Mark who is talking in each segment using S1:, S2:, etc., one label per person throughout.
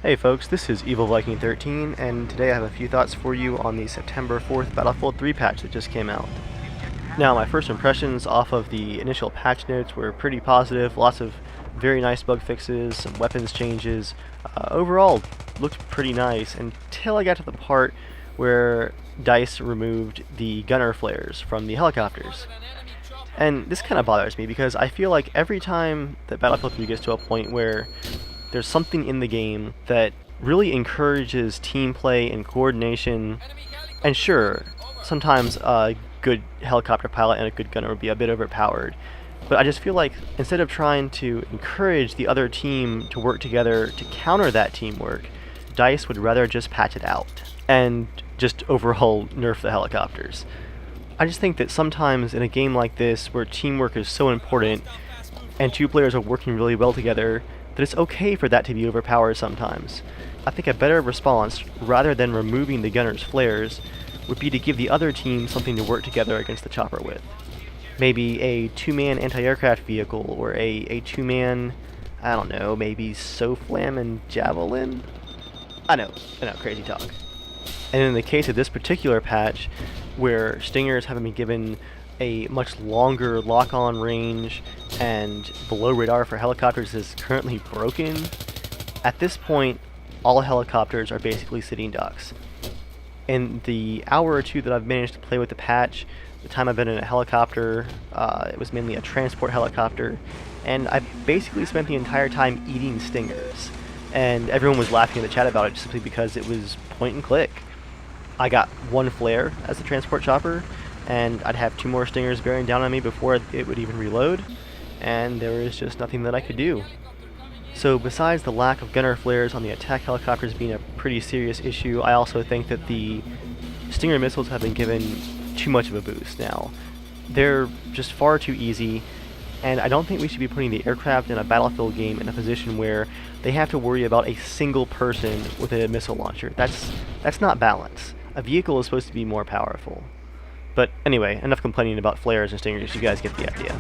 S1: Hey folks, this is Evil Viking 13, and today I have a few thoughts for you on the September 4th Battlefield 3 patch that just came out. Now, my first impressions off of the initial patch notes were pretty positive, lots of very nice bug fixes, some weapons changes. Overall, looked pretty nice until I got to the part where DICE removed the gunner flares from the helicopters. And this kind of bothers me because I feel like every time that Battlefield 3 gets to a point where there's something in the game that really encourages team play and coordination, and sure, sometimes a good helicopter pilot and a good gunner would be a bit overpowered, but I just feel like instead of trying to encourage the other team to work together to counter that teamwork, DICE would rather just patch it out and just overall nerf the helicopters. I just think that sometimes in a game like this where teamwork is so important and two players are working really well together, that it's okay for that to be overpowered sometimes. I think a better response, rather than removing the gunner's flares, would be to give the other team something to work together against the chopper with. Maybe a two-man anti-aircraft vehicle, or a two-man, I don't know, maybe SOFLAM and Javelin? I know, crazy talk. And in the case of this particular patch, where Stingers haven't been given a much longer lock-on range and below radar for helicopters is currently broken, at this point all helicopters are basically sitting ducks. In the hour or two that I've managed to play with the patch, the time I've been in a helicopter, it was mainly a transport helicopter, and I basically spent the entire time eating Stingers. And everyone was laughing in the chat about it simply because it was point and click. I got one flare as the transport chopper, and I'd have two more Stingers bearing down on me before it would even reload, and there was just nothing that I could do. So besides the lack of gunner flares on the attack helicopters being a pretty serious issue, I also think that the Stinger missiles have been given too much of a boost now. They're just far too easy, and I don't think we should be putting the aircraft in a Battlefield game in a position where they have to worry about a single person with a missile launcher. That's not balance. A vehicle is supposed to be more powerful. But anyway, enough complaining about flares and Stingers, you guys get the idea.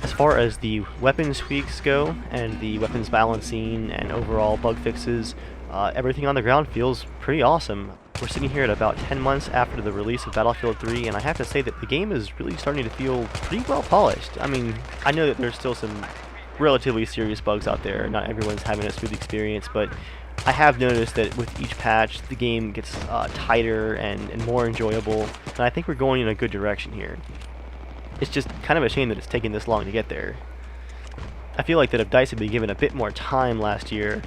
S1: As far as the weapons tweaks go, and the weapons balancing and overall bug fixes, everything on the ground feels pretty awesome. We're sitting here at about 10 months after the release of Battlefield 3, and I have to say that the game is really starting to feel pretty well polished. I mean, I know that there's still some relatively serious bugs out there, not everyone's having a smooth experience, but I have noticed that with each patch, the game gets tighter and more enjoyable, and I think we're going in a good direction here. It's just kind of a shame that it's taken this long to get there. I feel like that if DICE had been given a bit more time last year,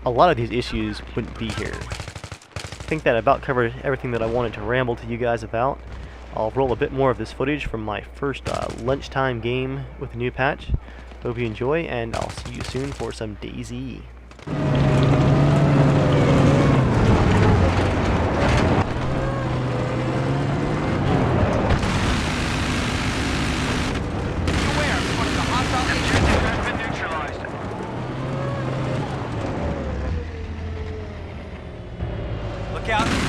S1: a lot of these issues wouldn't be here. I think that about covered everything that I wanted to ramble to you guys about. I'll roll a bit more of this footage from my first lunchtime game with the new patch. Hope you enjoy, and I'll see you soon for some DayZ.
S2: Look out.